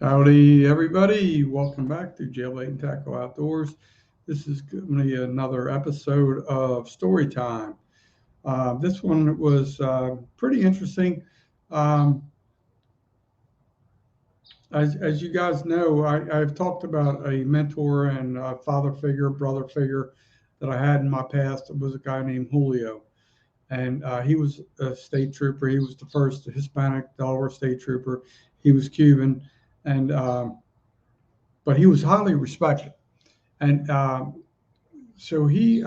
Howdy, everybody. Welcome back to Jailbait and Tackle Outdoors. This is going to be another episode of Story Time. This one was pretty interesting. Um, as you guys know, I've talked about a mentor and a father figure, brother figure that I had in my past. It was a guy named Julio. And he was a state trooper. He was the first Hispanic Delaware state trooper. He was Cuban. And but he was highly respected. And so he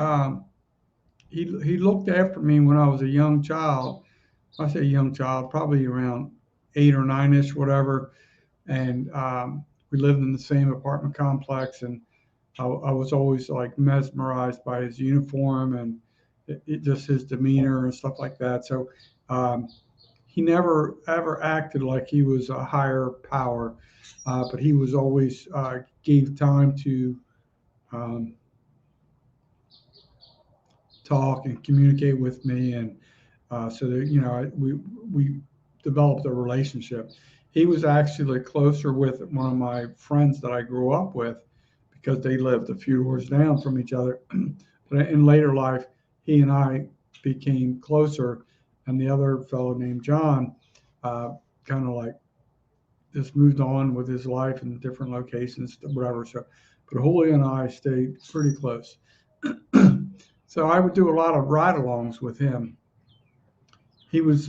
looked after me when I was a young child. I say young child, probably around 8 or 9 ish, whatever. And we lived in the same apartment complex, and I was always like mesmerized by his uniform and just his demeanor and stuff like that. So um, he never ever acted like he was a higher power, but he was always gave time to um, talk and communicate with me, and so that we developed a relationship. He was actually closer with one of my friends that I grew up with because they lived a few doors down from each other. But in later life, he and I became closer, and the other fellow named John uh, kind of like just moved on with his life in different locations, whatever. So, but Julio and I stayed pretty close. So I would do a lot of ride-alongs with him. He was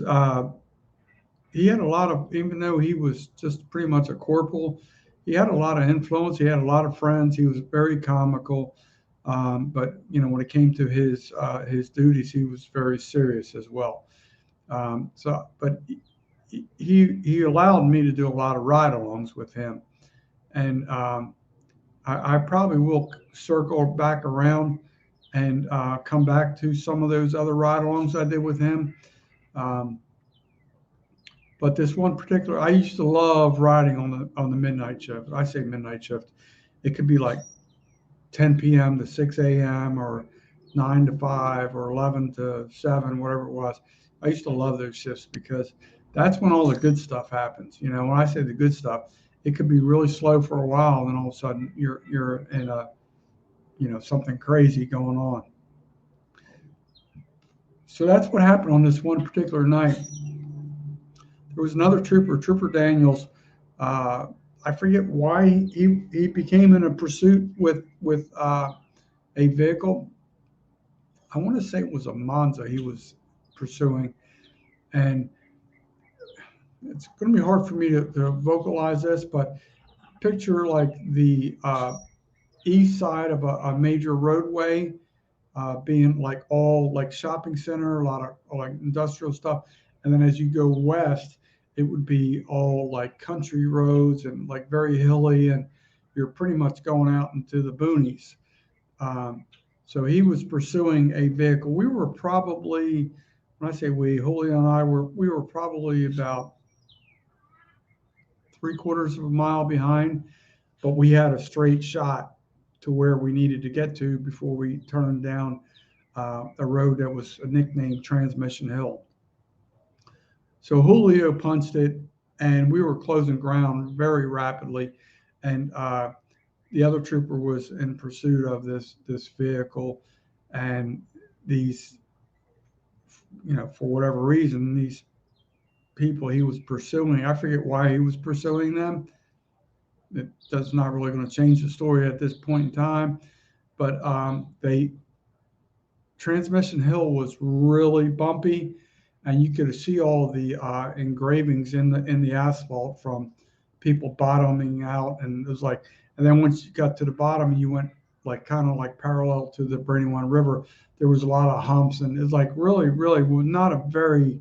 he had a lot of, even though he was just pretty much a corporal, he had a lot of influence. He had a lot of friends. He was very comical, but when it came to his duties, he was very serious as well. But he allowed me to do a lot of ride-alongs with him, and I probably will circle back around and come back to some of those other ride-alongs I did with him. Um, but this one particular, I used to love riding on the midnight shift. I say midnight shift. It could be like 10 p.m. to 6 a.m. or 9 to 5 or 11 to 7, whatever it was. I used to love those shifts because that's when all the good stuff happens. When I say the good stuff, it could be really slow for a while, and then all of a sudden you're in a something crazy going on. So that's what happened on this one particular night. There was another trooper, Trooper Daniels. Uh, I forget why he became in a pursuit with a vehicle. I want to say it was a Monza he was pursuing, and it's going to be hard for me to vocalize this, but picture like the east side of a major roadway being like all like shopping center, a lot of like industrial stuff. And then as you go west, it would be all like country roads and like very hilly, and you're pretty much going out into the boonies. Um, so he was pursuing a vehicle. We were probably, when I say we, Julio and we were probably about 3/4 of a mile behind, but we had a straight shot to where we needed to get to before we turned down a road that was nicknamed Transmission Hill. So Julio punched it, and we were closing ground very rapidly. And the other trooper was in pursuit of this vehicle, and these, for whatever reason, these people he was pursuing. I forget why he was pursuing them. It does not really going to change the story at this point in time. But they Transmission Hill was really bumpy, and you could see all the engravings in the asphalt from people bottoming out, and it was like, and then once you got to the bottom, you went like kind of like parallel to the Brandywine River. There was a lot of humps, and it was like really, really not a very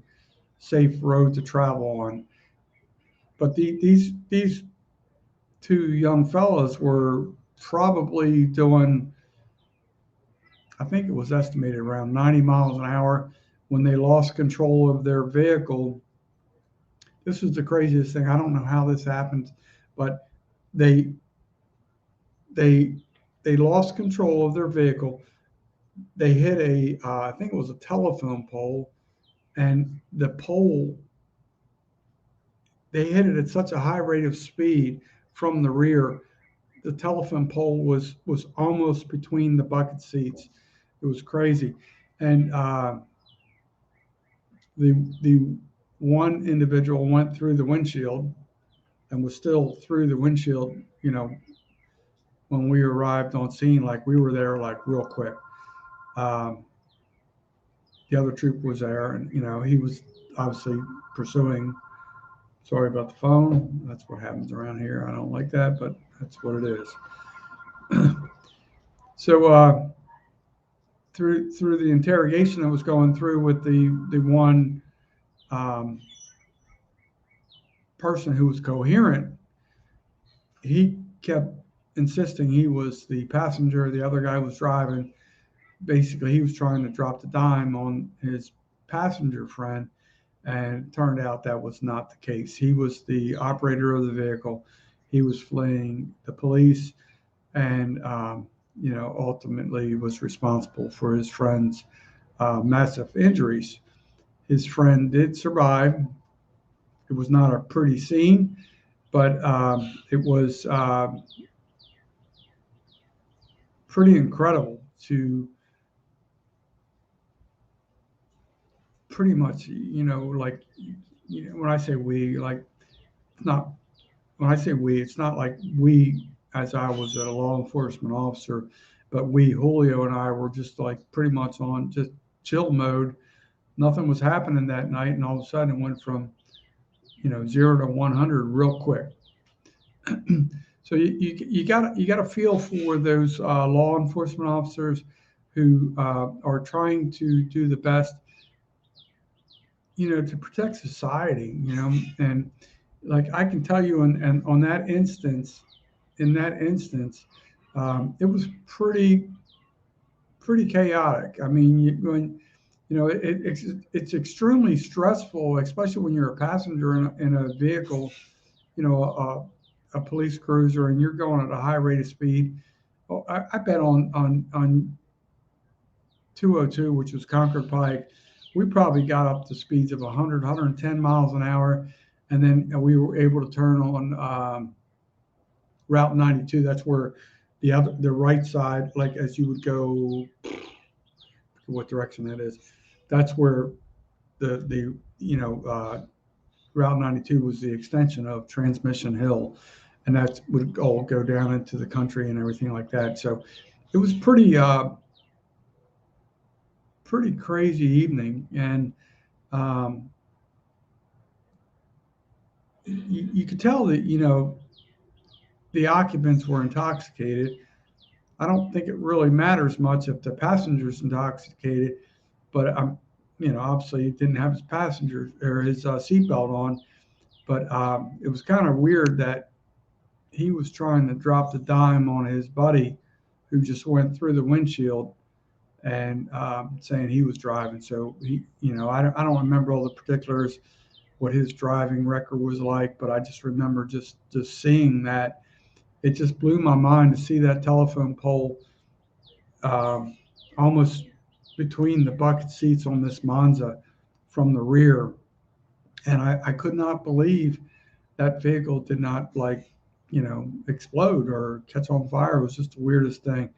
safe road to travel on. But these two young fellows were probably doing, I think it was estimated around 90 miles an hour when they lost control of their vehicle. This was the craziest thing. I don't know how this happened, but they they they lost control of their vehicle. They hit I think it was a telephone pole, and the pole they hit it at such a high rate of speed from the rear. The telephone pole was almost between the bucket seats. It was crazy, and the one individual went through the windshield and was still through the windshield. When we arrived on scene, like we were there like real quick. Um, the other trooper was there, and he was obviously pursuing. Sorry about the phone. That's what happens around here. I don't like that, but that's what it is. So through the interrogation that was going through with the one person who was coherent, he kept insisting he was the passenger. The other guy was driving. Basically, he was trying to drop the dime on his passenger friend, and it turned out that was not the case. He was the operator of the vehicle. He was fleeing the police, and ultimately was responsible for his friend's massive injuries. His friend did survive. It was not a pretty scene, but it was pretty incredible to pretty much, when I say we, like, not, when I say we, it's not like we, as I was a law enforcement officer, but Julio and I were just like pretty much on just chill mode. Nothing was happening that night, and all of a sudden it went from 0 to 100 real quick. So you got to feel for those law enforcement officers who are trying to do the best, to protect society, and like I can tell you, and on that instance, it was pretty chaotic. I mean, it's extremely stressful, especially when you're a passenger in a vehicle, a police cruiser, and you're going at a high rate of speed. Oh, I bet on 202, which was Concord Pike, we probably got up to speeds of 100, 110 miles an hour, and then we were able to turn on Route 92. That's where the right side, like as you would go, what direction that is, that's where the Route 92 was the extension of Transmission Hill, and that would all go down into the country and everything like that. So it was pretty crazy evening, and you could tell that the occupants were intoxicated. I don't think it really matters much if the passenger's intoxicated, but obviously he didn't have his passenger or his seatbelt on. But it was kind of weird that he was trying to drop the dime on his buddy, who just went through the windshield, and saying he was driving. So he, I don't remember all the particulars, what his driving record was like, but I just remember just seeing that. It just blew my mind to see that telephone pole almost between the bucket seats on this Monza from the rear. And I could not believe that vehicle did not explode or catch on fire. It was just the weirdest thing.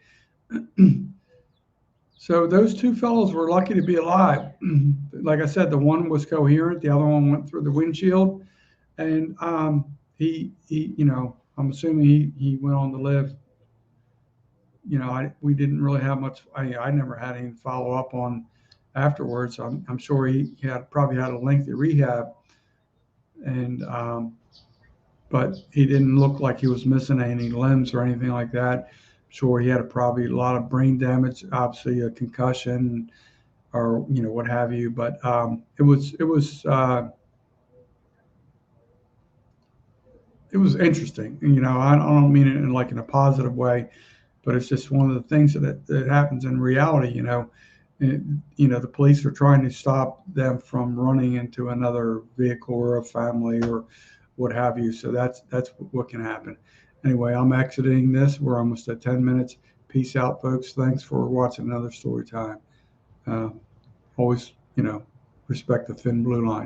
So those two fellows were lucky to be alive. Like I said, the one was coherent, the other one went through the windshield, and he I'm assuming he went on to live. We didn't really have much. I never had any follow up on afterwards. I'm sure he probably had a lengthy rehab, and but he didn't look like he was missing any limbs or anything like that. I'm sure he had probably a lot of brain damage, obviously a concussion, or what have you. But it was interesting. I don't mean it in a positive way, but it's just one of the things that happens in reality. The police are trying to stop them from running into another vehicle or a family or what have you. So that's what can happen. Anyway, I'm exiting this. We're almost at 10 minutes. Peace out, folks. Thanks for watching another story time. Always, respect the thin blue line.